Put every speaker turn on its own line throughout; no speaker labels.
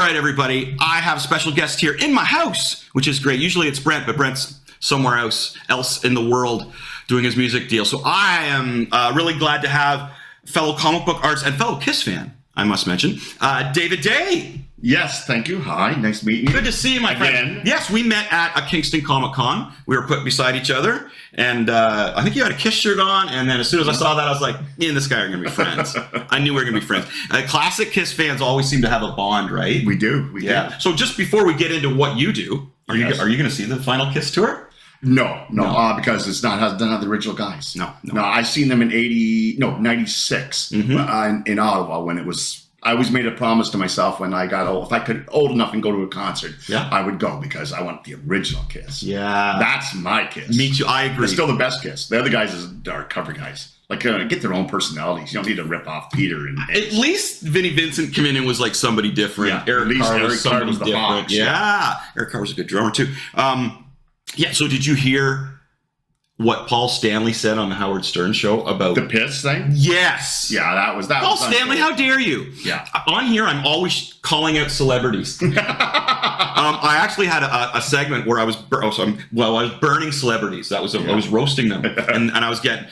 right, everybody. I have a special guest here in my house, which is great. Usually it's Brent, but Brent's somewhere else in the world doing his music deal. So I am really glad to have fellow comic book artist and fellow Kiss fan, I must mention, David Day.
Yes, thank you. Hi, nice meeting you.
Good to see you, my friend. Yes, we met at a Kingston Comic Con. We were put beside each other, and I think you had a Kiss shirt on, and then as soon as I saw that, I was like, me and this guy are going to be friends. I knew we were going to be friends. Classic Kiss fans always seem to have a bond, right?
We do. We do.
So just before we get into what you do, are you going to see the final Kiss tour?
No, because it's not hasn't the original guys. No, I seen them in 96 in Ottawa when it was. I always made a promise to myself when I got old, if I could old enough and go to a concert, I would go because I want the original Kiss. Yeah, that's my Kiss.
Me too. I agree.
They're still the best Kiss. The other guys are cover guys. Like get their own personalities. You don't need to rip off Peter and
Ace. At least Vinnie Vincent came in and was like somebody different.
Yeah,
Eric Carr was somebody different.
Hawks,
Eric Carr was a good drummer too. So did you hear what Paul Stanley said on the Howard Stern show about
the piss thing?
Yes.
Yeah, that was
Paul Stanley, how dare you?
Yeah.
On here, I'm always calling out celebrities. I actually had a segment where I was burning celebrities. I was roasting them, and I was getting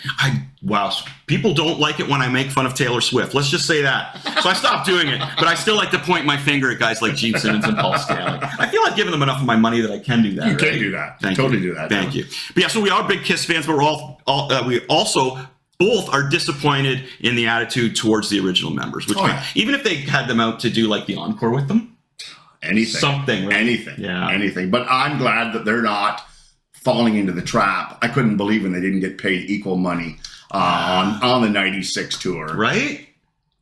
people don't like it when I make fun of Taylor Swift. Let's just say that. So I stopped doing it, but I still like to point my finger at guys like Gene Simmons and Paul Stanley. I feel I've given them enough of my money that I can do that.
You can do that. Totally do that.
Thank you. But yeah, so we are big Kiss fans, but we also both are disappointed in the attitude towards the original members. Which even if they had them out to do like the encore with them.
Anything. Anything. But I'm glad that they're not falling into the trap. I couldn't believe when they didn't get paid equal money on the 96 tour.
Right?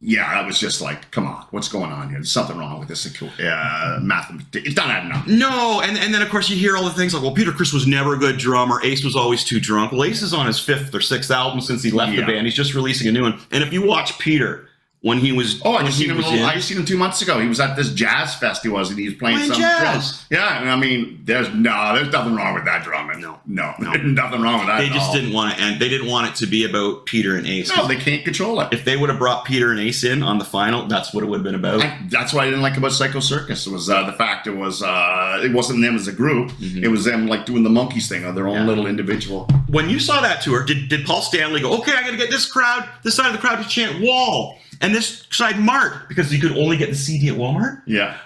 Yeah, that was just like, come on, what's going on here? There's something wrong with this. Mathematics. It's not adding up.
No, and then of course you hear all the things like, well, Peter Criss was never a good drummer. Ace was always too drunk. Well, Ace is on his 5th or 6th album since he left the band. He's just releasing a new one. And if you watch Peter, when he was
I seen him 2 months ago. He was at this jazz fest and he was playing some jazz. Yeah, and I mean, there's nothing wrong with that drumming. No, nothing wrong with that.
They just didn't want it, and they didn't want it to be about Peter and Ace.
No, they can't control it.
If they would have brought Peter and Ace in on the final, that's what it would have been about.
That's what I didn't like about Psycho Circus. It was the fact it wasn't them as a group. It was them like doing the Monkees thing on their own little individual. When
you saw that tour, did Paul Stanley go, okay, I got to get this side of the crowd to chant Wall, and this side Mart, because you could only get the CD at Walmart?
Yeah.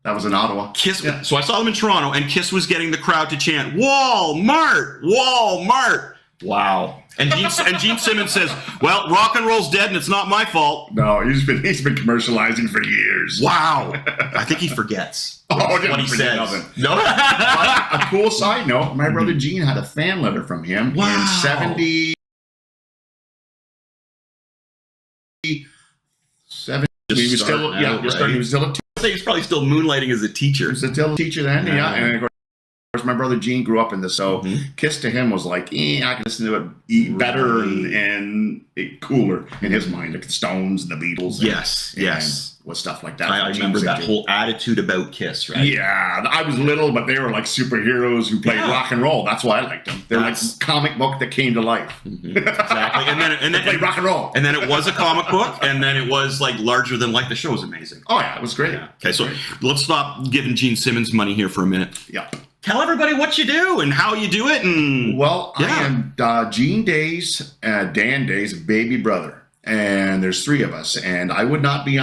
That was in Ottawa.
Kiss. Yeah. So I saw them in Toronto, and Kiss was getting the crowd to chant Walmart, Walmart. Wow. And Gene Simmons says, well, rock and roll's dead, and it's not my fault.
No, he's been commercializing for years.
Wow. I think he forgets
what he says. No. But a cool side note, my brother Gene had a fan letter from him in 70. He was still
He's probably still moonlighting as a teacher.
He was still a teacher then, and of course my brother Gene grew up in this, so Kiss to him was like, I can listen to it better and cooler in his mind, like the Stones and the Beatles.
Yes.
With stuff like that.
I remember that whole attitude about Kiss, right?
Yeah, I was little, but they were like superheroes who played rock and roll. That's why I liked them. They're like comic book that came to life.
Exactly. And then
played rock and roll.
And then it was a comic book, and then it was like larger than life. The show was amazing.
Oh yeah, it was great.
Yeah. Okay, so let's stop giving Gene Simmons money here for a minute.
Yeah.
Tell everybody what you do and how you do it. And
I am Gene Day's, Dan Day's baby brother. And there's 3 of us, and I would not be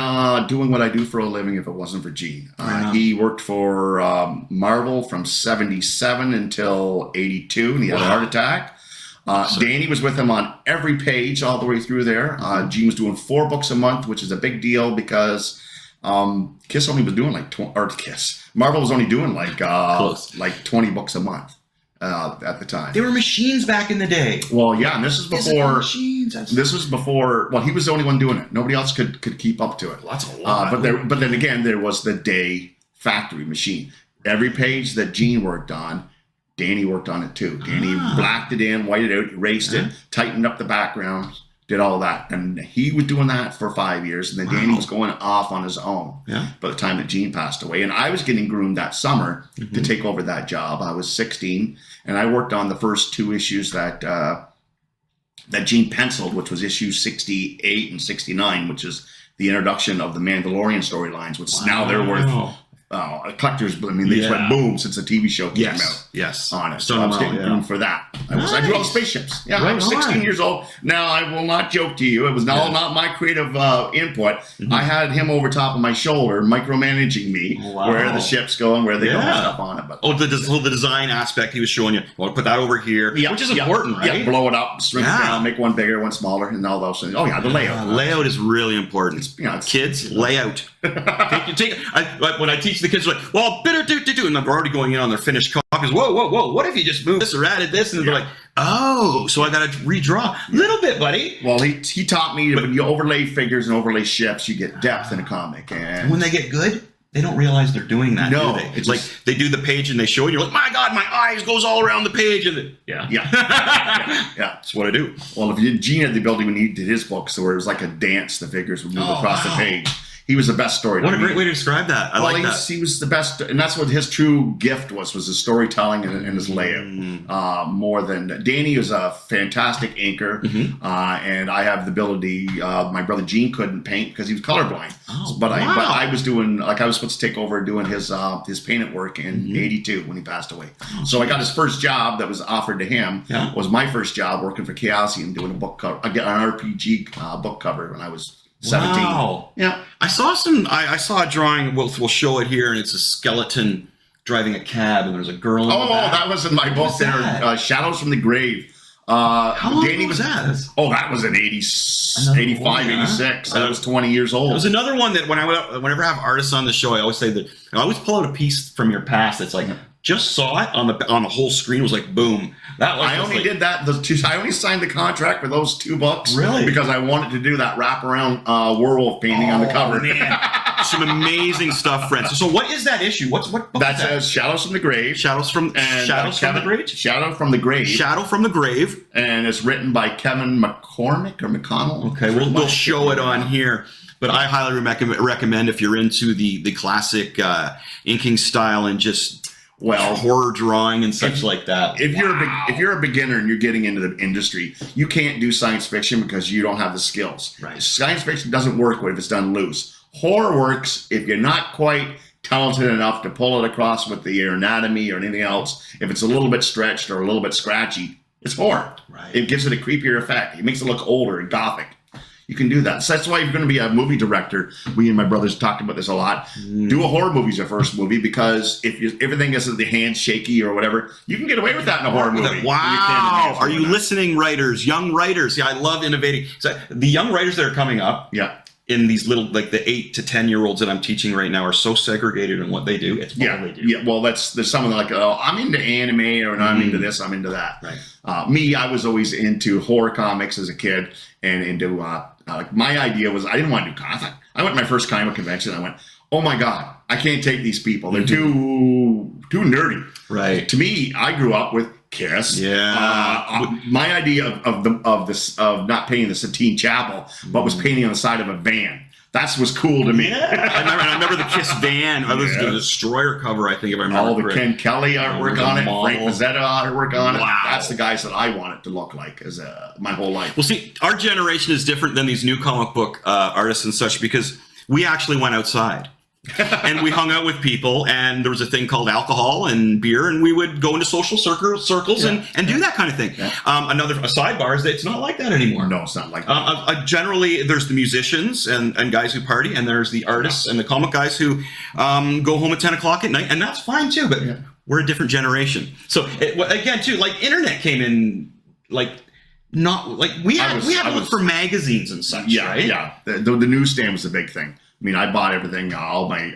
doing what I do for a living if it wasn't for Gene. He worked for Marvel from 77 until 82, and he had a heart attack. Danny was with him on every page all the way through there. Gene was doing 4 books a month, which is a big deal because Kiss only was doing Marvel was only doing like 20 books a month. At the time,
they were machines back in the day.
Well, yeah, and this is before machines. This was before. Well, he was the only one doing it. Nobody else could keep up to it.
Well, that's a lot.
But then again, there was the Day factory machine. Every page that Gene worked on, Danny worked on it too. Danny blacked it in, whited it out, erased it, tightened up the background, did all that. And he was doing that for 5 years. And then Danny was going off on his own by the time that Gene passed away. And I was getting groomed that summer to take over that job. I was 16, and I worked on the first 2 issues that Gene penciled, which was issue 68 and 69, which is the introduction of the Mandalorian storylines, which now they're worth collectors. I mean, they just went boom since the TV show came out. Yes, on it. So I was getting room for that. I drew all the spaceships. Yeah, I was 16 years old. Now, I will not joke to you. It was all not my creative input. I had him over top of my shoulder, micromanaging me, where the ships go and where they go and stuff on it. But
the design aspect he was showing you. Well, put that over here, which is important, right?
Yeah, blow it up, shrink it down, make one bigger, one smaller, and all those things. Oh yeah, the layout.
Layout is really important. Kids, layout. When I teach the kids, like, well, and they're already going in on their finished copies. Whoa! What if you just moved this or added this? And they're like, oh, so I got to redraw a little bit, buddy.
Well, he taught me that when you overlay figures and overlay ships, you get depth in a comic. And
when they get good, they don't realize they're doing that.
No,
do they? It's like they do the page and they show you. You're like, my God, my eyes goes all around the page. And yeah. That's what I do.
Well, Gene had the ability when he did his books, where it was like a dance. The figures would move across the page. He was the best storyteller.
What a great way to describe that. I like that.
He was the best, and that's what his true gift was his storytelling and his layout. More than Danny was a fantastic inker, and I have the ability. My brother Gene couldn't paint because he was colorblind. But I was doing, like, I was supposed to take over doing his painted work in '82 when he passed away. So I got his first job that was offered to him. Was my first job working for Chaosium doing a book cover, an RPG book cover when I was 17.
Wow.
Yeah.
I saw a drawing. We'll show it here, and it's a skeleton driving a cab, and there's a girl in the back.
That was in my book there. Shadows from the Grave.
How long ago was that?
That was in 85, 86. I was 20 years old.
It was another one that whenever I have artists on the show, I always say that I always pull out a piece from your past that's like, just saw it on the whole screen. It was like, boom.
I only did that. I only signed the contract for those 2 books.
Really?
Because I wanted to do that wraparound werewolf painting on the cover.
Man. Some amazing stuff, friends. So what is that issue? What book
that says Shadows from the Grave.
Shadow from the Grave?
Shadow from the Grave.
Shadow from the Grave.
And it's written by Kevin McCormick or McConnell.
Okay, we'll show it on here. But I highly recommend if you're into the classic inking style and just horror drawing and such like that.
If you're a beginner and you're getting into the industry, you can't do science fiction because you don't have the skills.
Right.
Science fiction doesn't work if it's done loose. Horror works if you're not quite talented enough to pull it across with the anatomy or anything else. If it's a little bit stretched or a little bit scratchy, it's horror.
Right.
It gives it a creepier effect. It makes it look older and gothic. You can do that. So that's why if you're going to be a movie director, we and my brothers talked about this a lot. Do a horror movie as your first movie, because if everything is the hands shaky or whatever, you can get away with that in a horror movie.
Wow. Are you listening, writers? Young writers. Yeah, I love innovating. So the young writers that are coming up in these little, like the 8 to 10-year-olds that I'm teaching right now are so segregated in what they do. It's what they do. Yeah,
well, there's someone like, I'm into anime, or I'm into this, I'm into that.
Right.
Me, I was always into horror comics as a kid, and into my idea was I didn't want to do comics. I went to my first comic convention. And I went, oh my God, I can't take these people. They're too nerdy.
Right.
To me, I grew up with Kiss.
Yeah.
My idea of not painting the Sistine Chapel, but was painting on the side of a van. That was cool to me.
Yeah. I remember the Kiss van. I was the Destroyer cover, I think, if I remember
all the
correctly.
Ken Kelly artwork on it, Frank Mazzetta artwork on it.
Wow.
That's the guys that I wanted to look like as my whole life.
Well, see, our generation is different than these new comic book artists and such, because we actually went outside. And we hung out with people, and there was a thing called alcohol and beer, and we would go into social circles and do that kind of thing. Yeah. A sidebar is that it's not like that anymore.
No, it's not like that.
Generally, there's the musicians and guys who party, and there's the artists and the comic guys who go home at 10 o'clock at night, and that's fine too, but we're a different generation. So, again, too, like, internet came in, like, not like we had to look for magazines and such, right?
Yeah, the newsstand was the big thing. I mean, I bought everything. All my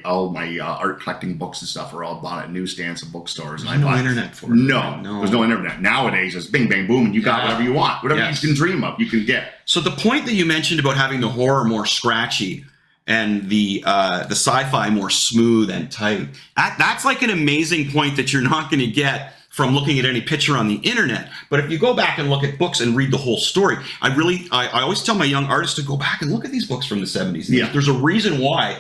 art collecting books and stuff are all bought at newsstands and bookstores.
There's no internet for it.
No, there's no internet. Nowadays, it's bing, bang, boom, and you got whatever you want. Whatever you can dream of, you can get.
So the point that you mentioned about having the horror more scratchy and the sci-fi more smooth and tight, that's like an amazing point that you're not going to get from looking at any picture on the internet. But if you go back and look at books and read the whole story, I always tell my young artists to go back and look at these books from the 70s. Yeah. There's a reason why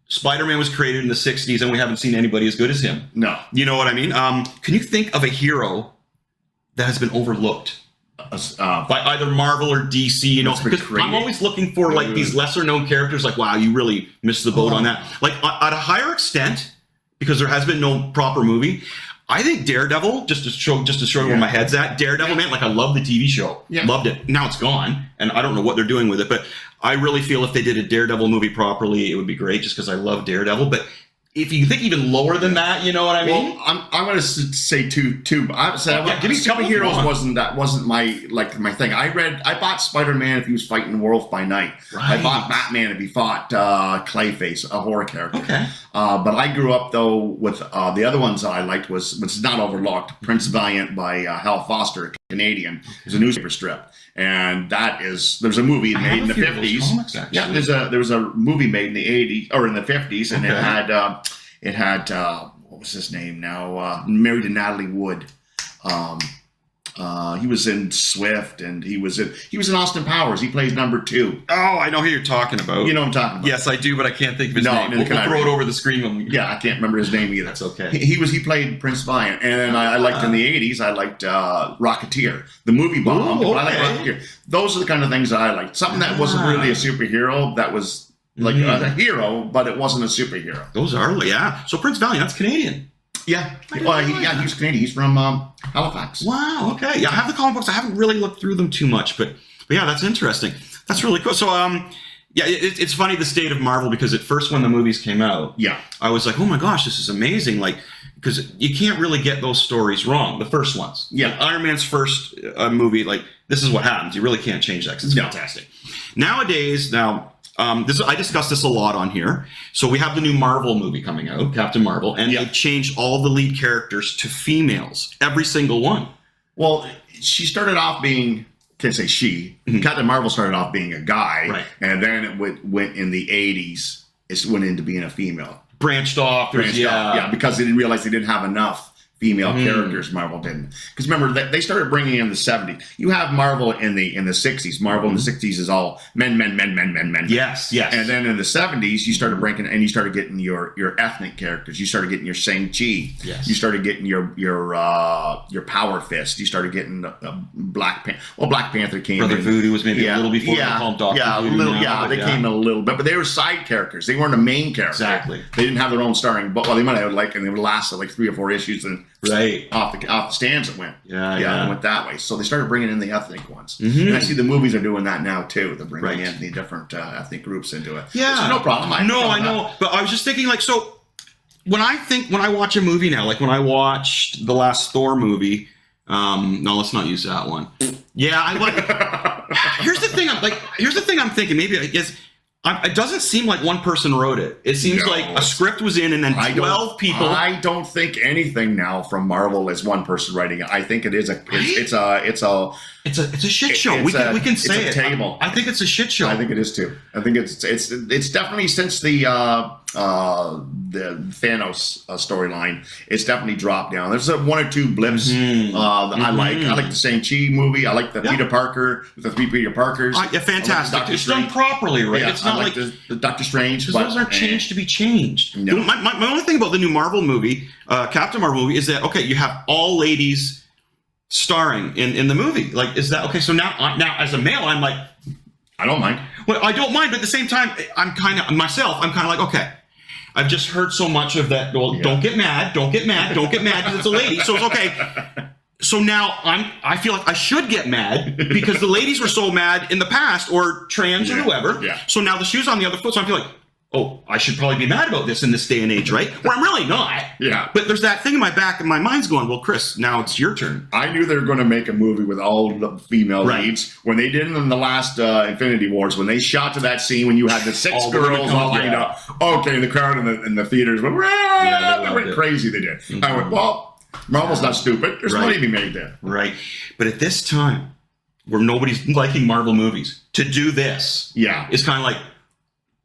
Spider-Man was created in the 60s and we haven't seen anybody as good as him.
No.
You know what I mean? Can you think of a hero that has been overlooked by either Marvel or DC, you know, because I'm always looking for like these lesser known characters. Like, wow, you really missed the boat on that. Like at a higher extent, because there has been no proper movie. I think Daredevil, just to show where my head's at. Daredevil, man, like I love the TV show, loved it. Now it's gone, and I don't know what they're doing with it. But I really feel if they did a Daredevil movie properly, it would be great. Just because I love Daredevil, but. If you think even lower than that, you know what I mean?
Well, I'm going to say two. I would say superheroes wasn't my thing. I bought Spider-Man if he was fighting wolf by night. Right. I bought Batman if he fought Clayface, a horror character. Okay. But I grew up though with the other ones that I liked which is not overlooked, Prince Valiant by Hal Foster, a Canadian. It's a newspaper strip. And there's a movie made in the 50s. Yeah, there was a movie made in the 80s or in the 50s, and it had what was his name now? Married to Natalie Wood. He was in Swift, and he was in Austin Powers. He plays number 2.
Oh, I know who you're talking about.
You know what I'm talking about.
Yes, I do, but I can't think of his name. We'll throw it over the screen when we.
Yeah, I can't remember his name either.
That's okay.
He played Prince Valiant, and then I liked in the 80s. I liked Rocketeer, the movie bomb.
Ooh, okay.
I like Rocketeer. Those are the kind of things that I liked. Something that wasn't really a superhero. That was like a hero, but it wasn't a superhero.
Those are So Prince Valiant, that's Canadian.
Yeah, he's Canadian. He's from Halifax.
Wow. Okay. Yeah, I have the comic books. I haven't really looked through them too much, but yeah, that's interesting. That's really cool. So it's funny the state of Marvel because at first when the movies came out, I was like, oh my gosh, this is amazing. Like because you can't really get those stories wrong. The first ones. Yeah. Like Iron Man's first movie, like this is what happens. You really can't change that because it's fantastic. Nowadays, I discussed this a lot on here. So we have the new Marvel movie coming out, Captain Marvel, and they've changed all the lead characters to females, every single one.
Well, she started off being, can't say she, Captain Marvel started off being a guy, right. And then it went in the 80s, it went into being a female.
Branched off.
Because they didn't realize they didn't have enough female characters. Marvel didn't, because remember they started bringing in the 70s. You have Marvel in the 60s. Marvel in the 60s is all men.
Yes.
And then in the 70s, you started breaking, and you started getting your ethnic characters. You started getting your Shang-Chi. Yes. You started getting your Power Fist. You started getting Black Panther. Well, Black Panther came.
Brother
in.
Voodoo was maybe a little before they called Doctor Voodoo.
They came in a little bit, but they were side characters. They weren't a main character.
Exactly.
They didn't have their own starring. But they might have and they would last like 3 or 4 issues and.
Right
off the stands it went. It went that way. So they started bringing in the ethnic ones.
Mm-hmm.
And I see the movies are doing that now too. They're bringing in the different ethnic groups into it.
Yeah,
so no problem.
I know. But I was just thinking, like, so when I watch a movie now, like when I watched the last Thor movie. No, let's not use that one. Yeah, I like. Here's the thing I'm thinking. Maybe I guess. It doesn't seem like one person wrote it. It seems like a script was in and then 12 people.
I don't think anything now from Marvel is one person writing it. I think it is it's a
shit show. We can say
it's a table.
I think it's a shit show.
I think it is too. I think it's definitely since the Thanos storyline, it's definitely dropped down. There's 1 or 2 blips that I like. I like the Shang-Chi movie. I like the Peter Parker, the 3 Peter Parkers.
Fantastic. It's done properly, right?
Yeah,
it's not
like the Doctor Strange.
Because those aren't changed to be changed.
No.
My only thing about the new Marvel movie, Captain Marvel movie, is that, okay, you have all ladies starring in the movie. Like, is that, okay, so now as a male, I'm like,
I don't mind.
Well, I don't mind, but at the same time, I'm kind of like, okay, I've just heard so much of that. Well, don't get mad, because it's a lady. So it's okay. So now I feel like I should get mad because the ladies were so mad in the past, or trans or whoever. Yeah. So now the shoe's on the other foot. So I feel like, oh, I should probably be mad about this in this day and age, right? Where I'm really not. Yeah. But there's that thing in my back, and my mind's going, well, Chris, now it's your turn.
I knew they were going to make a movie with all the female leads. When they did it in the last Infinity Wars, when they shot to that scene when you had the 6 girls all lined up. Okay, the crowd in the theaters went, they went crazy, they did. Mm-hmm. I went, well, Marvel's not stupid. There's money to be made there.
Right. But at this time, where nobody's liking Marvel movies, to do this is kind of like,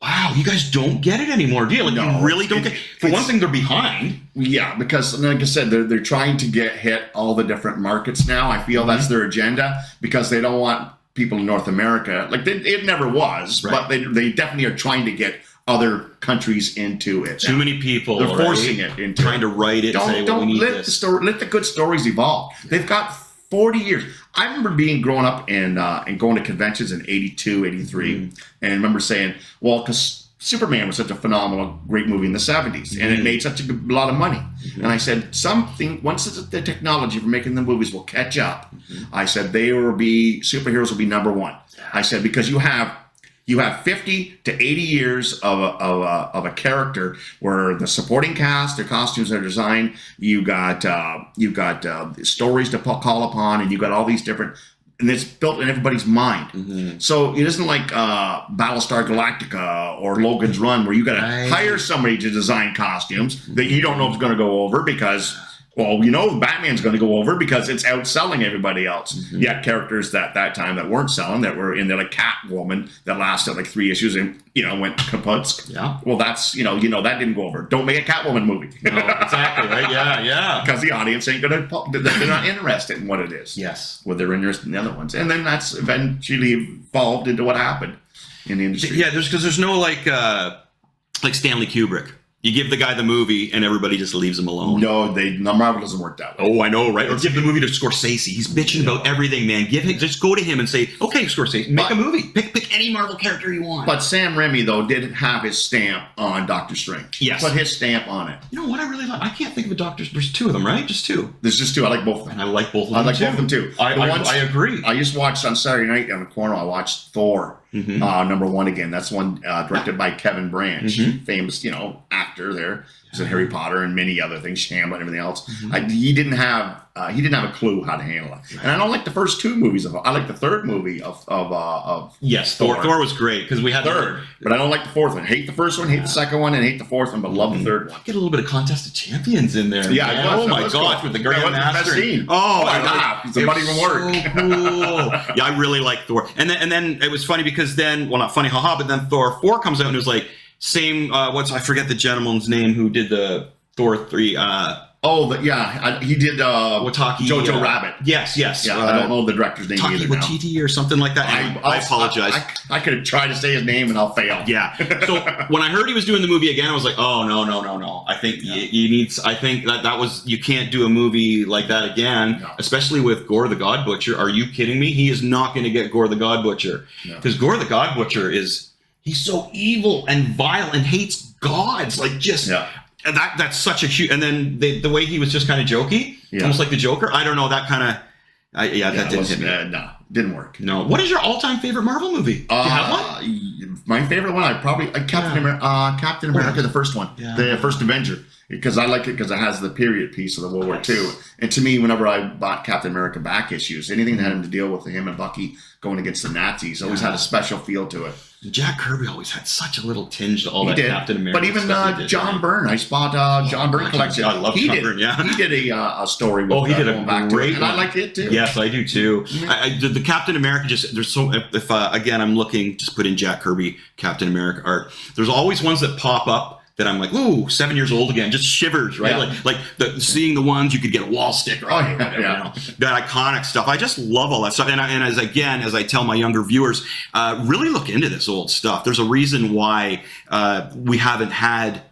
wow, you guys don't get it anymore, do you? Like, you really don't get it. For one thing, they're behind. Yeah,
because, like I said, they're trying to hit all the different markets now. I feel that's their agenda, because they don't want people in North America. Like, it never was, but they definitely are trying to get other countries into it.
Too many people.
They're forcing it into
trying to write it.
Let the good stories evolve. They've got 40 years. I remember growing up and going to conventions in 82, 83, and I remember saying, well, because Superman was such a phenomenal, great movie in the 70s, and it made such a lot of money. And I said, once the technology for making the movies will catch up, I said, superheroes will be number one. I said, because you have 50 to 80 years of a character where the supporting cast, their costumes are designed. You got stories to call upon, and you got all these different, and it's built in everybody's mind. So it isn't like Battlestar Galactica or Logan's Run where you got to hire somebody to design costumes that you don't know if it's going to go over because. Well, Batman's going to go over because it's outselling everybody else. Yet characters that time that weren't selling, that were in there, like Catwoman, that lasted like 3 issues and, went kaputsk. Yeah. Well, that's, that didn't go over. Don't make a Catwoman movie.
No, exactly, right? Yeah.
Because the audience ain't going to, they're not interested in what it is.
Yes.
Well, they're interested in the other ones. And then that's eventually evolved into what happened in the industry.
Yeah, there's no like Stanley Kubrick. You give the guy the movie, and everybody just leaves him alone.
No, Marvel doesn't work that way.
Oh, I know, right? Or give the movie to Scorsese. He's bitching about everything, man. Just go to him and say, "Okay, Scorsese, make a movie. Pick any Marvel character you want."
But Sam Raimi, though, did have his stamp on Doctor Strange.
Yes,
put his stamp on it.
You know what I really like? I can't think of a Doctor. There's 2 of them, right? Just 2.
There's just 2. I like both of them.
And I like both of them.
I like both of them too.
I agree.
I just watched on Saturday night on the corner. I watched Thor. Number 1 again. That's one directed by Kevin Branch, famous, actor there. He was in Harry Potter and many other things, Hamlet and everything else. He didn't have a clue how to handle it. And I don't like the first 2 movies of it. I like the 3rd movie of
yes, Thor was great because we had
3rd, but I don't like the 4th one. Hate the first one, hate the second one, and hate the 4th one, but love the 3rd one.
Get a little bit of Contest of Champions in there.
Yeah,
oh my gosh, with the Grandmaster.
Oh, I laughed. It's not even work.
So cool. Yeah, I really like Thor. And then it was funny because then, well, not funny, haha, but then Thor 4 comes out and it was like, same, I forget the gentleman's name who did the Thor 3.
He did
Wataki,
Jojo Rabbit.
Yes.
Yeah, I don't know the director's name
Taki
either
Waititi or something like that. I apologize.
I could have tried to say his name and I'll fail.
Yeah. So when I heard he was doing the movie again, I was like, oh, no. I think you need, I think that was, you can't do a movie like that again, especially with Gore the God Butcher. Are you kidding me? He is not going to get Gore the God Butcher. Because Gore the God Butcher he's so evil and vile and hates gods. Like and that's such a huge, and then the way he was just kind of jokey, almost like the Joker. I don't know, that kind of, that didn't hit me.
No, didn't work.
No. What is your all-time favorite Marvel movie? Do you have one?
My favorite one, Captain America, the first one, the first Avenger. Because I like it because it has the period piece of the World War II. And to me, whenever I bought Captain America back issues, anything that had him to deal with him and Bucky going against the Nazis always had a special feel to it.
Jack Kirby always had such a little tinge to all that Captain America.
But even John Byrne, I bought John Byrne collection. I love John Byrne, He did a story with
he did a great one.
And I liked it too.
Yes, I do too. The Captain America, there's so, if again, I'm looking, just put in Jack Kirby, Captain America art. There's always ones that pop up that I'm like, ooh, 7 years old again, just shivers, right? Like seeing the ones you could get a wall sticker on, or whatever, that iconic stuff. I just love all that stuff. And as I tell my younger viewers, really look into this old stuff. There's a reason why we haven't had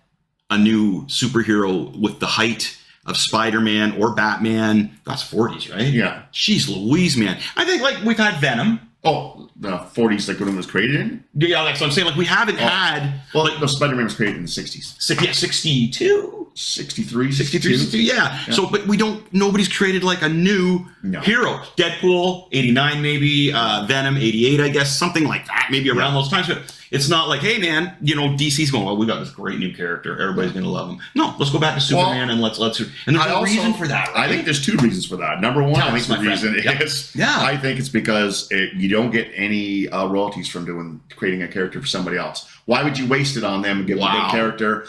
a new superhero with the height of Spider-Man or Batman. That's 40s, right?
Yeah.
Jeez Louise, man. I think like we've had Venom.
Oh, the 40s, like when it was created in?
Yeah, that's what I'm saying. Like we haven't had.
Well, the Spider-Man was created in the 60s.
62,
63,
62. Yeah. So, but nobody's created like a new hero. Deadpool, 89 maybe. Venom, 88, I guess, something like that. Maybe around those times. But it's not like, hey man, DC's going, well, we got this great new character. Everybody's going to love him. No, let's go back to Superman and let's. And there's a reason for that. Right?
I think there's 2 reasons for that. Number one, I think the reason is, I think it's because you don't get any royalties from creating a character for somebody else. Why would you waste it on them and give them a good character?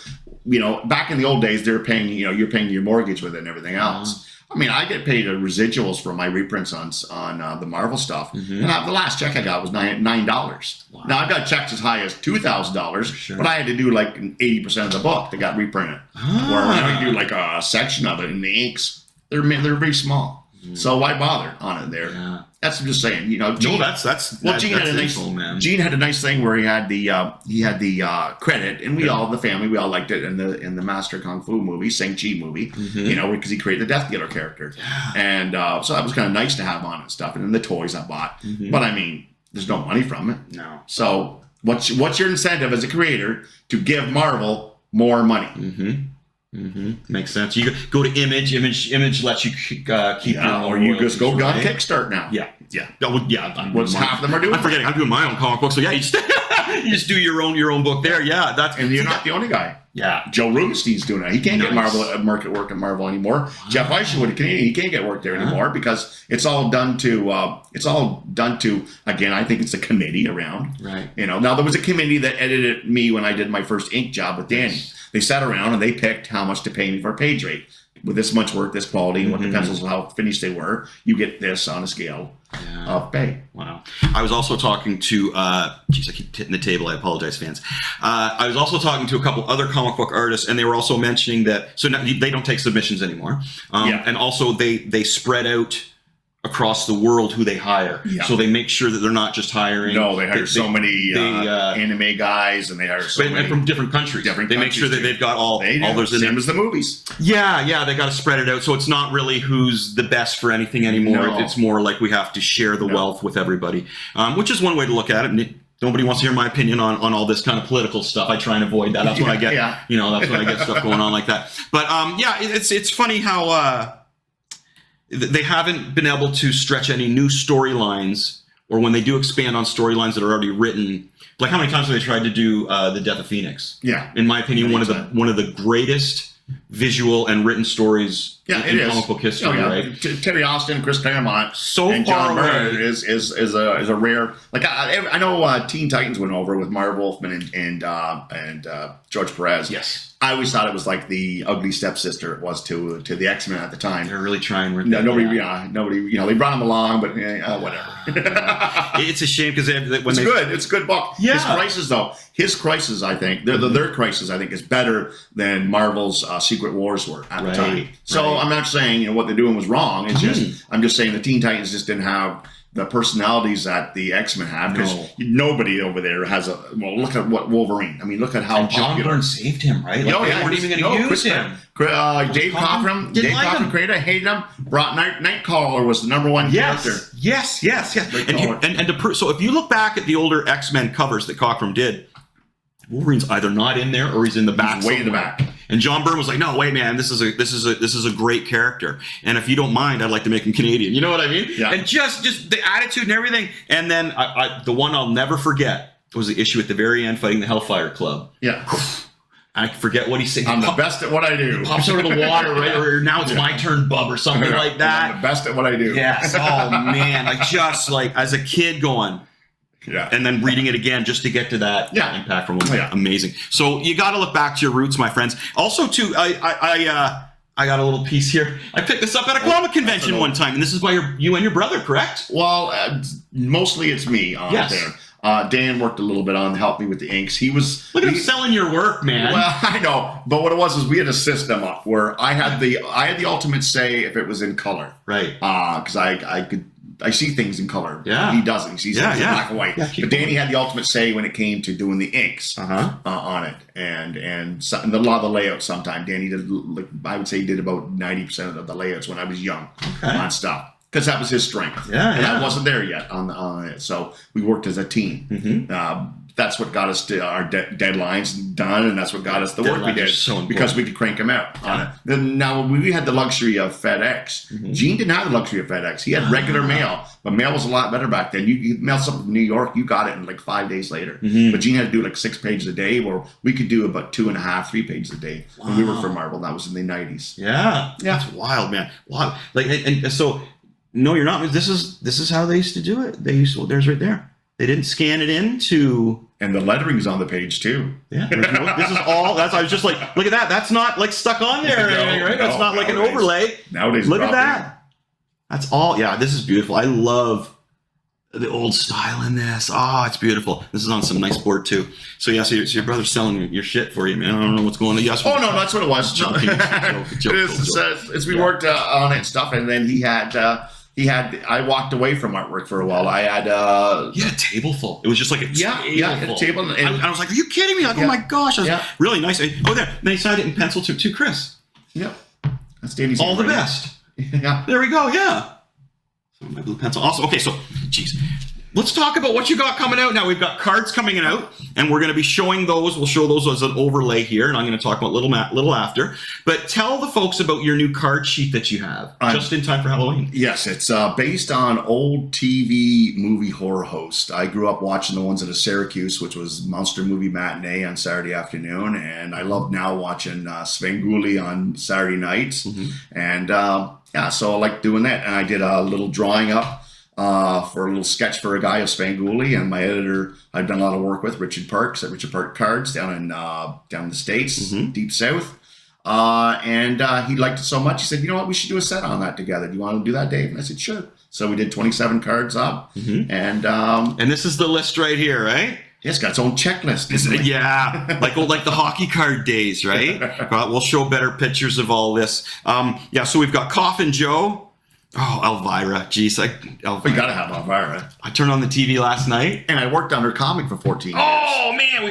Back in the old days, they're paying, you're paying your mortgage with it and everything else. I mean, I get paid residuals for my reprints on the Marvel stuff. And the last check I got was $9. Wow. Now, I've got checks as high as $2,000, but I had to do like 80% of the book that got reprinted. Where I do like a section of it, and the inks, they're very small. So why bother on it there?
Yeah.
That's what I'm just saying. You know,
No, that's
well, Gene had a nice
info, man.
Gene had a nice thing where he had the credit, and we all the family we all liked it in the Master Kung Fu movie, Shang-Chi movie, you know, because he created the Death Dealer character, and so that was kind of nice to have on and stuff, and then the toys I bought. But I mean, there's no money from it.
No.
So what's your incentive as a creator to give Marvel more money?
Makes sense. You go to Image lets you keep your own,
or you just go on
right?
Kickstart now.
Yeah.
What's half of them are doing?
I'm forgetting. I'm doing my own comic book, so yeah, you just do your own book there. Yeah,
and you're not the only guy.
Yeah,
Joe Rubenstein's doing it. He can't get market work at Marvel anymore. Wow. Jeff Eisenwood, Canadian, he can't get work there anymore because it's all done to. Again, I think it's a committee around.
Right.
You know, now there was a committee that edited me when I did my first ink job with Danny. They sat around and they picked how much to pay me for a page rate. With this much work, this quality, what the pencils, how finished they were, you get this on a scale of pay.
Wow. I was also talking to, I keep hitting the table. I apologize, fans. I was also talking to a couple other comic book artists, and they were also mentioning that, so now they don't take submissions anymore. And also they spread out across the world who they hire. Yeah. So they make sure that they're not just hiring.
No, they hire so many anime guys, and they hire so many
from different countries. They make sure that they've got all those in there.
Same as the movies.
Yeah, they got to spread it out. So it's not really who's the best for anything anymore.
No.
It's more like we have to share the wealth with everybody, which is one way to look at it. Nobody wants to hear my opinion on all this kind of political stuff. I try and avoid that. That's when I get, that's when I get stuff going on like that. But it's funny how they haven't been able to stretch any new storylines, or when they do expand on storylines that are already written. Like, how many times have they tried to do the Death of Phoenix? Yeah, in my opinion, one of the greatest visual and written stories in comic book history. Right?
Terry Austin, Chris Claremont,
and
John Byrne is a rare. Like I know Teen Titans went over with Marv Wolfman and George Perez.
Yes.
I always thought it was like the ugly stepsister it was to the X-Men at the time.
They're really trying.
Nobody, they brought him along, but whatever.
It's a shame because
it's a good book. Yeah. His Crisis, I think, their Crisis, I think, is better than Marvel's Secret Wars were at the time. So I'm not saying what they're doing was wrong. It's just I'm just saying the Teen Titans just didn't have the personalities that the X-Men have, because nobody over there has look at what Wolverine. I mean, look at how
John Byrne saved him, right? Like, they weren't even going to use him.
Dave Cockrum created, hated him. Brought Nightcrawler was the #1 character.
Yes. And so if you look back at the older X-Men covers that Cockrum did, Wolverine's either not in there or he's in the back.
He's way in the back.
And John Byrne was like, "No, wait, man, this is a great character. And if you don't mind, I'd like to make him Canadian." You know what I mean? Yeah. And just the attitude and everything. And then the one I'll never forget was the issue at the very end fighting the Hellfire Club.
Yeah.
I forget what he said.
I'm the best at what I do.
He pops out of the water, right? Or now it's my turn, bub, or something like that.
I'm the best at what I do.
Yes. Oh man, I just as a kid going. Yeah, and then reading it again just to get to that impact from him. Amazing. So you got to look back to your roots, my friends. Also, too, I got a little piece here. I picked this up at a comic convention one time, and this is by you and your brother, correct?
Well, mostly it's me on there. Dan worked a little bit on, helped me with the inks.
Look at him selling your work, man.
Well, I know, but what it was is we had a system up where I had the ultimate say if it was in color,
right?
Because I see things in color.
Yeah.
He doesn't. He sees things in black and white. Yeah, but Danny had the ultimate say when it came to doing the inks on it. And a lot of the layouts sometimes. Danny did, I would say he did about 90% of the layouts when I was young on stuff. Because that was his strength. And I wasn't there yet on it. So we worked as a team. Mm-hmm. That's what got us to our deadlines done, and that's what got us the work we did because we could crank them out on it. Then now we had the luxury of FedEx. Mm-hmm. Gene didn't have the luxury of FedEx. He had regular mail, but mail was a lot better back then. You mail something from New York, you got it in like 5 days later. Mm-hmm. But Gene had to do like 6 pages a day, where we could do about 2.5, 3 pages a day when we worked for Marvel. That was in the 90s.
Yeah, that's wild, man. Wild. Like, and so no, you're not. This is how they used to do it. There's right there. They didn't scan it into.
And the lettering's on the page too.
Yeah, this is all. I was just like, look at that. That's not like stuck on there, right? That's not like an overlay.
Nowadays,
look at that. That's all. Yeah, this is beautiful. I love the old style in this. Oh, it's beautiful. This is on some nice board too. So yeah, so your brother's selling your shit for you, man. I don't know what's going on. Yes.
Oh no, that's what it was.
Joking.
It's we worked on it and stuff, and then he had. I walked away from artwork for a while. I had a
table full. It was just like a
table. And
I was like, "Are you kidding me?" Like, "Oh my gosh, that's really nice." Oh, there. Then he signed it in pencil to Chris.
Yep. That's Danny's.
All the best.
Yeah.
There we go. Yeah. So my blue pencil. Also, okay. So, geez. Let's talk about what you got coming out now. We've got cards coming out, and we're going to be showing those. We'll show those as an overlay here, and I'm going to talk about little after. But tell the folks about your new card sheet that you have, just in time for Halloween.
Yes, it's based on old TV movie horror hosts. I grew up watching the ones at Syracuse, which was Monster Movie Matinee on Saturday afternoon, and I love now watching Svengoolie on Saturday nights. And so I like doing that. And I did a little drawing up for a little sketch for a guy of Svengoolie, and my editor I've done a lot of work with, Richard Parks at Richard Park Cards down in the States, deep south. And he liked it so much, he said, "You know what, we should do a set on that together. Do you want to do that, Dave?" And I said, "Sure." So we did 27 cards up, and
this is the list right here, right?
It's got its own checklist.
Yeah, like the hockey card days, right? We'll show better pictures of all this. So we've got Coffin Joe. Oh, Elvira. Jeez, Elvira.
We gotta have Elvira.
I turned on the TV last night,
and I worked on her comic for 14 years.
Oh man, I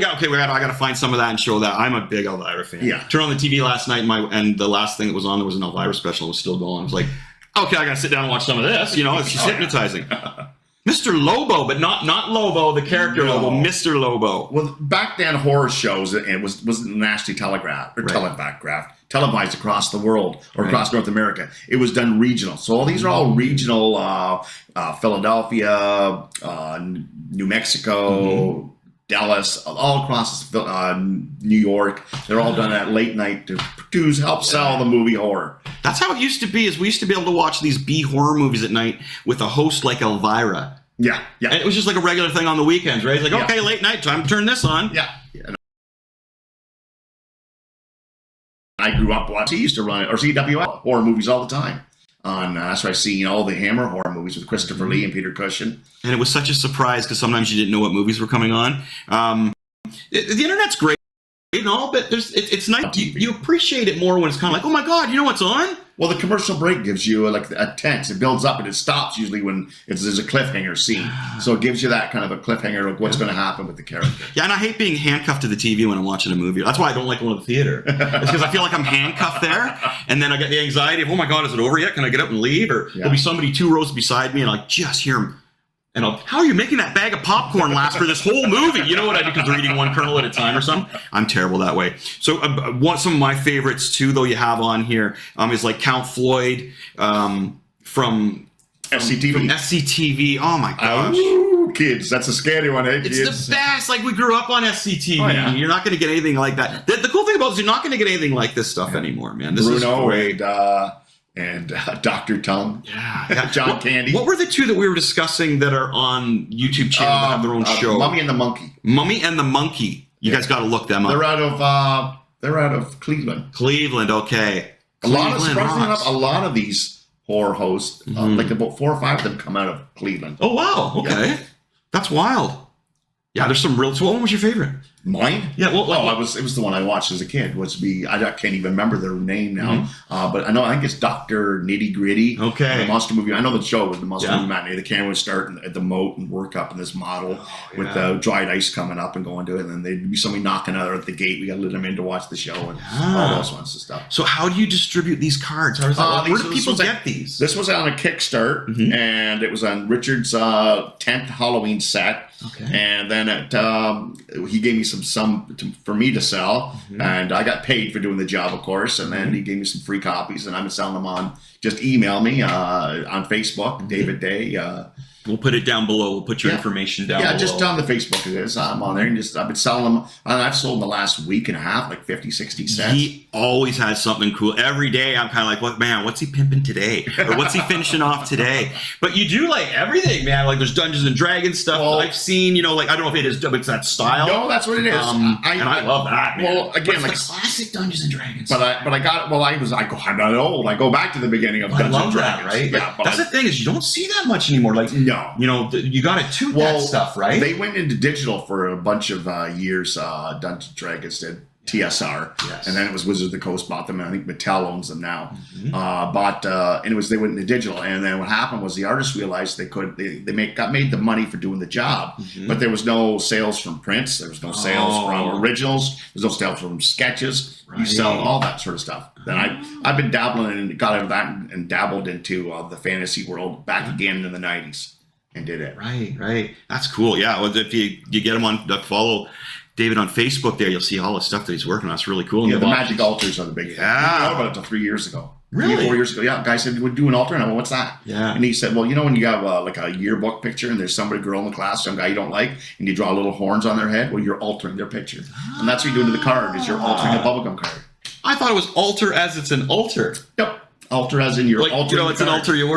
gotta find some of that and show that. I'm a big Elvira fan.
Yeah.
Turned on the TV last night, and the last thing that was on there was an Elvira special. It was still going. I was like, okay, I gotta sit down and watch some of this. You know, it's just hypnotizing. Mr. Lobo, but not Lobo, the character Lobo, Mr. Lobo.
Well, back then, horror shows, it was nationally televised across the world or across North America. It was done regional. So all these are all regional, Philadelphia, New Mexico, Dallas, all across New York. They're all done at late night to help sell the movie horror.
That's how it used to be. Is we used to be able to watch these B horror movies at night with a host like Elvira.
Yeah.
And it was just like a regular thing on the weekends, right? It's like, okay, late night, time to turn this on.
Yeah. I grew up watching. He used to run it, or CWL horror movies all the time. That's why I see all the Hammer horror movies with Christopher Lee and Peter Cushing.
And it was such a surprise because sometimes you didn't know what movies were coming on. The internet's great and all, but it's nice. You appreciate it more when it's kind of like, oh my God, you know what's on?
Well, the commercial break gives you like a tense. It builds up and it stops usually when there's a cliffhanger scene. So it gives you that kind of a cliffhanger of what's going to happen with the character.
Yeah, and I hate being handcuffed to the TV when I'm watching a movie. That's why I don't like going to the theater. It's because I feel like I'm handcuffed there, and then I get the anxiety of, oh my God, is it over yet? Can I get up and leave? Or there'll be somebody 2 rows beside me, and I just hear them. And how are you making that bag of popcorn last for this whole movie? You know what I do, because they're eating one kernel at a time or something? I'm terrible that way. So some of my favorites, too, though, you have on here is like Count Floyd from
SCTV.
From SCTV. Oh, my gosh.
Ooh, kids. That's a scary one, eh, kids?
It's the best. Like, we grew up on SCTV.
Oh, yeah.
You're not going to get anything like that. The cool thing about it is you're not going to get anything like this stuff anymore, man. This
Bruno
is great.
and Dr. Tongue.
Yeah.
John Candy.
What were the 2 that we were discussing that are on YouTube channel that have their own show?
Mummy and the Monkey.
Mummy and the Monkey. You guys got to look them up.
They're out of Cleveland.
Cleveland, okay.
A lot of these horror hosts, like about 4 or 5 of them come out of Cleveland.
Oh, wow. Okay. Yeah. That's wild. Yeah, there's some real... So what one was your favorite?
Mine?
Yeah,
it was the one I watched as a kid. I can't even remember their name now. But I think it's Dr. Nitty Gritty.
Okay.
The Monster Movie. I know the show was the Monster Movie Matinee. The camera would start at the moat and work up in this model with the dried ice coming up and going to it. And then there'd be somebody knocking out at the gate. We got to let them in to watch the show and all those ones and stuff.
So how do you distribute these cards? How does that work? Where do people get these?
This was on a Kickstart, and it was on Richard's 10th Halloween set.
Okay.
And then he gave me some for me to sell, and I got paid for doing the job, of course. And then he gave me some free copies, and I've been selling them on. Just email me on Facebook, David Day.
We'll put it down below. We'll put your information down below.
Yeah, just on the Facebook it is. I'm on there, and I've been selling them. I've sold in the last week and a half, like 50, 60 cents.
He always has something cool. Every day I'm kind of like, what's he pimping today? Or what's he finishing off today? But you do like everything, man. Like there's Dungeons and Dragons stuff that I've seen, like, I don't know if it is, but it's that style.
No, that's what it is.
And I love that, man.
Well, again,
like the classic Dungeons and Dragons.
But I'm not old. I go back to the beginning of Dungeons and Dragons.
Right?
Yeah,
that's the thing is you don't see that much anymore. Like
No.
You know, you got to toot that stuff, right?
They went into digital for a bunch of years. Dungeons and Dragons did. TSR,
yes.
And then it was Wizards of the Coast bought them, and I think Mattel owns them now. And they went into digital, and then what happened was the artists realized they got made the money for doing the job, but there was no sales from prints, there was no sales from originals, there's no sales from sketches. You sell all that sort of stuff. Then I've been dabbling and got out of that and dabbled into the fantasy world back again in the 90s and did it.
Right. That's cool. Yeah. Well, if you get him on follow David on Facebook there, you'll see all the stuff that he's working on. It's really cool.
Yeah, the magic altars are the big thing. I didn't know about it until 3 years ago.
Really?
4 years ago. Yeah, a guy said, we'll do an altar. And I went, what's that?
Yeah.
And he said, well, you know when you have like a yearbook picture and there's somebody, girl in the class, some guy you don't like, and you draw little horns on their head? Well, you're altering their picture. And that's what you're doing to the card, is you're altering a bubblegum card.
I thought it was altar as it's an altar.
Yep. Alter as in you're
like,
altering
it's an altar you're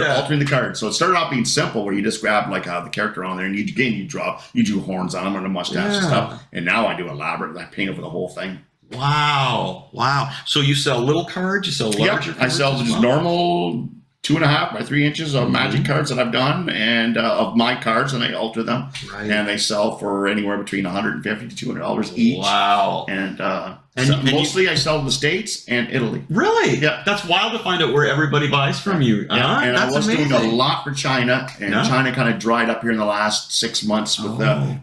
altering the card. So it started out being simple where you just grab like the character on there and you do horns on them and a mustache and stuff. And now I do elaborate. I paint over the whole thing.
Wow. So you sell little cards? You sell larger cards?
I sell just normal 2.5 by 3 inches of magic cards that I've done and of my cards, and I alter them.
Right.
And they sell for anywhere between $150 to $200 each.
Wow.
And mostly I sell in the States and Italy.
Really?
Yeah.
That's wild to find out where everybody buys from you.
Yeah. And
that's
I was
amazing.
doing a lot for China, and China kind of dried up here in the last 6 months with the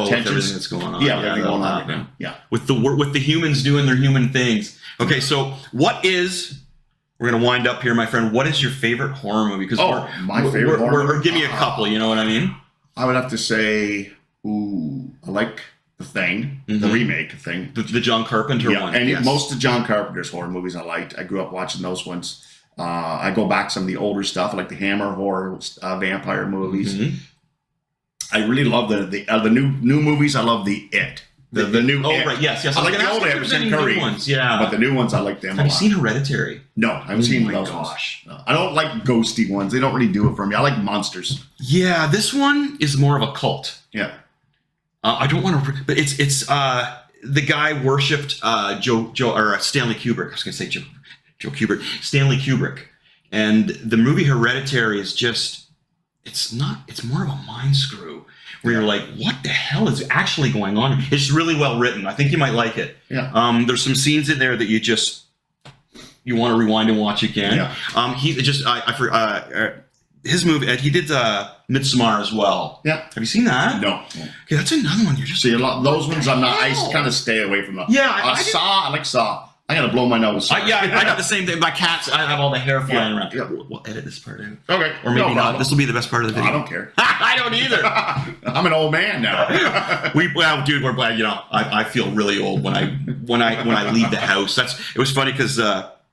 tensions.
Everything that's going on.
Yeah, everything going on right now. Yeah.
With the humans doing their human things. Okay, so we're going to wind up here, my friend. What is your favorite horror movie? Because
my favorite horror movie?
Give me a couple, you know what I mean?
I would have to say, I like The Thing, the remake Thing.
The John Carpenter one.
And most of John Carpenter's horror movies I liked. I grew up watching those ones. I go back to some of the older stuff, like the Hammer horror vampire movies. I really love the new movies. I love the It. The new It.
Right, yes.
I like the old Emerson Curry
ones, yeah.
But the new ones, I like them a lot.
Have you seen Hereditary?
No, I haven't seen those ones. No, I don't like ghosty ones. They don't really do it for me. I like monsters.
Yeah, this one is more of a cult.
Yeah.
I don't want to, but it's the guy worshipped Stanley Kubrick. I was going to say Joe Kubrick. Stanley Kubrick. And the movie Hereditary is just, it's more of a mind screw. Where you're like, what the hell is actually going on? It's really well written. I think you might like it.
Yeah.
There's some scenes in there that you want to rewind and watch again.
Yeah.
His movie. He did Midsommar as well.
Yeah.
Have you seen that?
No.
Okay, that's another one. You're just
see those ones. I'm not. I kind of stay away from them.
Yeah.
I like Saw. I gotta blow my nose.
I got the same thing. My cats, I have all the hair flying around.
Yeah.
We'll edit this part out.
Okay.
Or maybe not. This will be the best part of the video.
I don't care.
I don't either.
I'm an old man now.
Dude, we're glad. I feel really old when I leave the house. It was funny because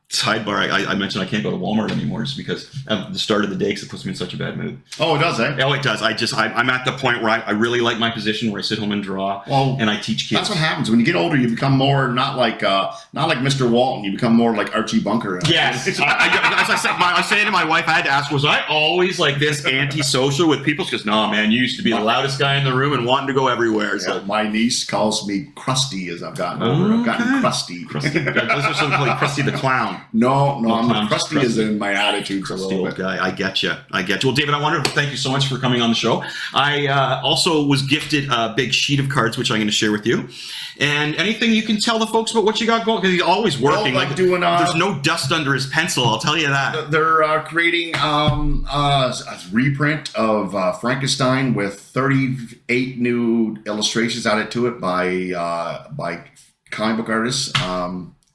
sidebar, I mentioned I can't go to Walmart anymore just because at the start of the day, because it puts me in such a bad mood.
Oh, it does, eh?
Oh, it does. I'm at the point where I really like my position where I sit home and draw, and I teach kids.
That's what happens when you get older. You become more not like Mr. Walton. You become more like Archie Bunker.
Yes. As I say to my wife, I had to ask, was I always like this antisocial with people? She goes, no, man, you used to be the loudest guy in the room and wanting to go everywhere. So
my niece calls me Krusty as I've gotten older. I've gotten crusty.
Those are some called Krusty the Clown.
No, I'm crusty as in my attitudes a little bit.
Guy. I get you. Well, David, I wanted to thank you so much for coming on the show. I also was gifted a big sheet of cards, which I'm going to share with you. And anything you can tell the folks about what you got going, because he's always working. There's no dust under his pencil, I'll tell you that.
They're creating a reprint of Frankenstein with 38 new illustrations added to it by comic book artists.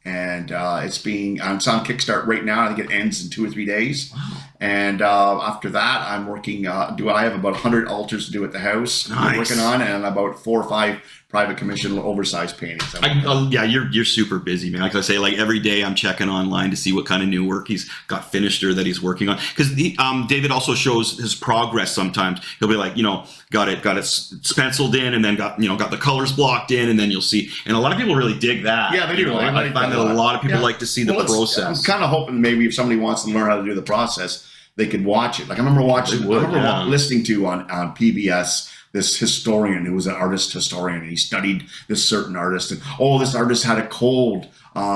And it's on Kickstarter right now. I think it ends in 2 or 3 days. Wow. And after that, I'm working. I have about 100 altars to do at the house. Nice. I'm working on, and about 4 or 5 private commission oversized paintings.
You're super busy, man. Like I say, like every day I'm checking online to see what kind of new work he's got finished or that he's working on. Because David also shows his progress sometimes. He'll be like, got it penciled in, and then got the colors blocked in, and then you'll see. And a lot of people really dig that.
Yeah, they do.
I find that a lot of people like to see the process.
I'm kind of hoping maybe if somebody wants to learn how to do the process, they could watch it. Like I remember listening to on PBS this historian who was an artist historian, and he studied this certain artist, and this artist had a cold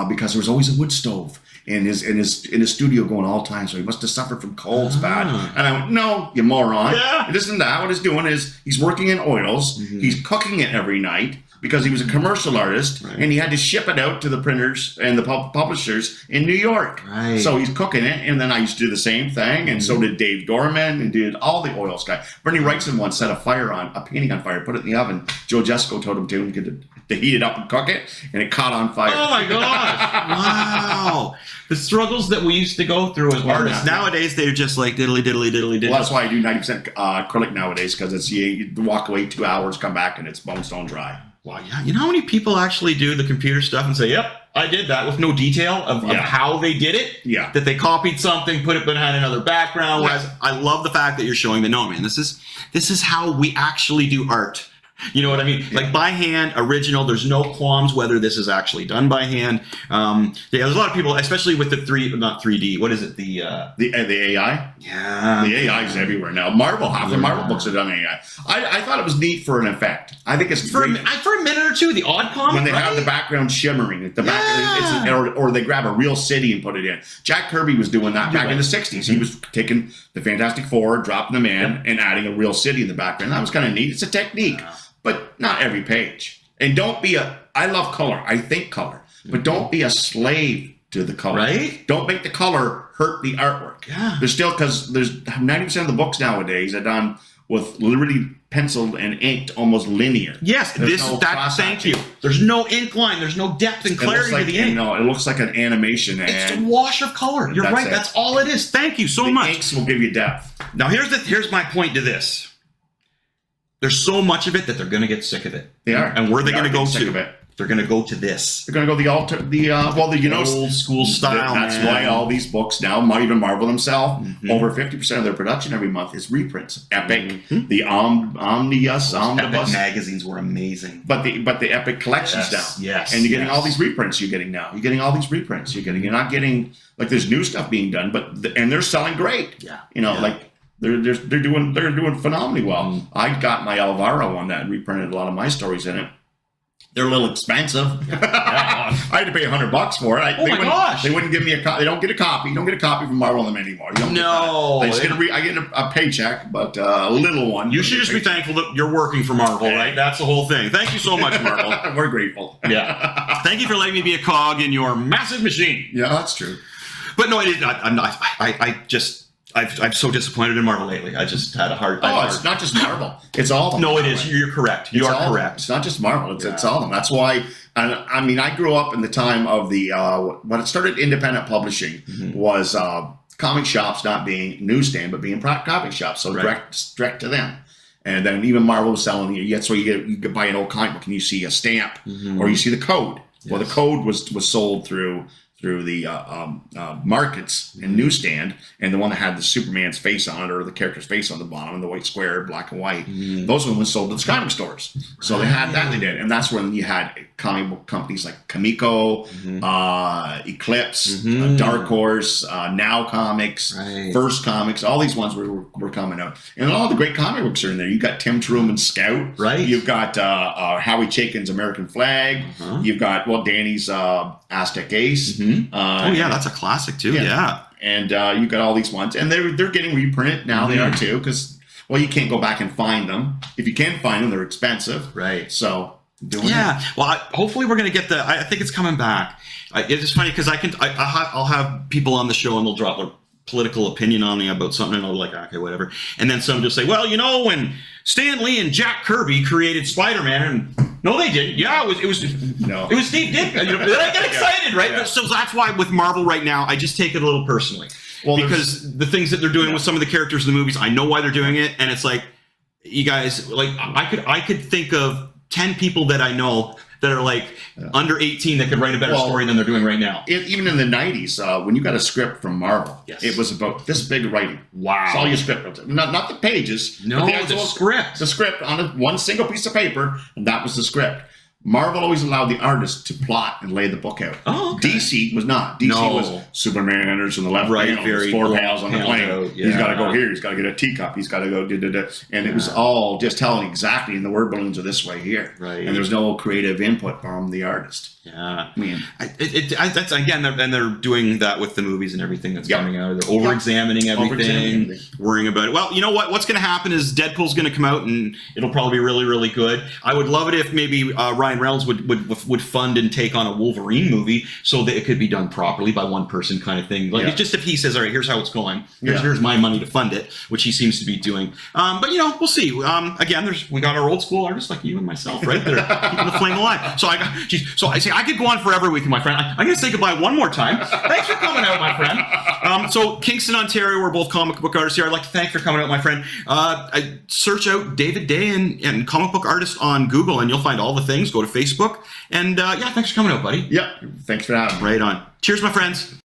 because there was always a wood stove in his studio going all the time. So he must have suffered from colds bad. And I went, no, you moron.
Yeah.
It isn't that. What he's doing is he's working in oils. He's cooking it every night because he was a commercial artist, and he had to ship it out to the printers and the publishers in New York.
Right.
So he's cooking it, and then I used to do the same thing, and so did Dave Dorman, and did all the oils guy. Bernie Wrightson once set a painting on fire, put it in the oven. Joe Jesco told him to heat it up and cook it, and it caught on fire.
Oh my gosh! Wow, the struggles that we used to go through as artists. Nowadays, they're just like diddly diddly diddly diddly.
Well, that's why I do 90% acrylic nowadays, because it's you walk away 2 hours, come back, and it's bone stone dry.
Wow, yeah. You know how many people actually do the computer stuff and say, "Yep, I did that," with no detail of how they did it?
Yeah.
That they copied something, put it behind another background. Whereas I love the fact that you're showing that, no, man, this is how we actually do art. You know what I mean? Like by hand, original. There's no qualms whether this is actually done by hand. There's a lot of people, especially with the not 3D. What is it? The
AI.
Yeah,
the AI is everywhere now. Half the Marvel books are done AI. I thought it was neat for an effect. I think it's
for a minute or two. The odd comic
when they have the background shimmering at the back, or they grab a real city and put it in. Jack Kirby was doing that back in the '60s. He was taking the Fantastic Four, dropping them in, and adding a real city in the background. That was kind of neat. It's a technique. But not every page. And don't be I love color. I think color. But don't be a slave to the color.
Right?
Don't make the color hurt the artwork.
Yeah.
There's 90% of the books nowadays are done with literally penciled and inked almost linear.
Yes, thank you. There's no ink line. There's no depth and clarity to the ink.
No, it looks like an animation.
It's a wash of color. You're right. That's all it is. Thank you so much.
The inks will give you depth.
Now, here's my point to this. There's so much of it that they're going to get sick of it.
They are.
And where are they going to go
sick
to?
of it.
They're going to go to this.
They're going to go
old school style.
That's why all these books now, even Marvel themselves, over 50% of their production every month is reprints. Epic, the Omnibus
Epic magazines were amazing.
But the Epic collections now.
Yes.
And you're getting all these reprints. You're getting all these reprints. You're not getting like there's new stuff being done, and they're selling great.
Yeah.
Like. They're doing phenomenally well. I got my Alvaro one that reprinted a lot of my stories in it. They're a little expensive. I had to pay $100 for it.
Oh my gosh!
They wouldn't give me a copy. They don't get a copy. You don't get a copy from Marvel them anymore. You don't
no,
I get a paycheck, but a little one.
You should just be thankful that you're working for Marvel, right? That's the whole thing. Thank you so much, Marvel.
We're grateful.
Yeah. Thank you for letting me be a cog in your massive machine.
Yeah, that's true.
But no, I'm not. I'm so disappointed in Marvel lately. I just had a hard time.
It's not just Marvel. It's all of them.
No, it is. You're correct. You are correct.
It's not just Marvel. It's all of them. That's why, I grew up in the time of the, when it started independent publishing was comic shops not being newsstand, but being comic shops. So direct to them. And then even Marvel was selling you. That's why you could buy an old comic book and you see a stamp or you see the code. Yes. Well, the code was sold through the markets and newsstand, and the one that had the Superman's face on it or the character's face on the bottom and the white square, black and white, those ones sold to the comic stores. So they had that, they did. And that's when you had comic book companies like Comico, Eclipse, Dark Horse, Now Comics, First Comics, all these ones were coming out. And all the great comic books are in there. You've got Tim Truman's Scout.
Right.
You've got Howie Chaykin's American Flag. You've got, Danny's Aztec Ace.
That's a classic too. Yeah.
And you've got all these ones, and they're getting reprinted now. They are too, because you can't go back and find them. If you can find them, they're expensive.
Right.
So
hopefully we're gonna get I think it's coming back. It's funny because I'll have people on the show and they'll drop their political opinion on me about something, and I'll be like, okay, whatever. And then some just say, well, when Stan Lee and Jack Kirby created Spider-Man, and no, they didn't. Yeah, it was Steve Ditko. Then I get excited, right? Yeah. So that's why with Marvel right now, I just take it a little personally. Well, because the things that they're doing with some of the characters in the movies, I know why they're doing it, and it's like, you guys, like, I could think of 10 people that I know that are like under 18 that could write a better story than they're doing right now.
Even in the 90s, when you got a script from Marvel, it was about this big writing.
Wow.
It's all your script. Not the pages.
No,
but
the script.
The script on one single piece of paper, and that was the script. Marvel always allowed the artist to plot and lay the book out.
Oh, okay.
DC was not. DC was Superman enters in the left panel. There's 4 pals on the plane. He's got to go here. He's got to get a teacup. He's got to go and it was all just telling exactly, and the word balloons are this way here.
Right.
And there's no creative input from the artist.
Yeah,
Man.
That's again, they're doing that with the movies and everything that's
Yep.
coming out. They're over-examining everything,
Over-examining everything.
worrying about it. Well, you know what? What's going to happen is Deadpool's going to come out, and it'll probably be really, really good. I would love it if maybe Ryan Reynolds would fund and take on a Wolverine movie so that it could be done properly by one person, kind of thing. Like,
Yeah.
it's just if he says, "All right, here's how it's going.
Yeah.
Here's my money to fund it," which he seems to be doing. But we'll see. Again, we got our old school artists like you and myself, right? That are keeping the flame alive. So I say I could go on forever with you, my friend. I'm going to say goodbye one more time. Thanks for coming out, my friend. So Kingston, Ontario, we're both comic book artists here. I'd like to thank you for coming out, my friend. I search out David Day and comic book artist on Google, and you'll find all the things. Go to Facebook, and thanks for coming out, buddy.
Yep. Thanks for having me.
Right on. Cheers, my friends.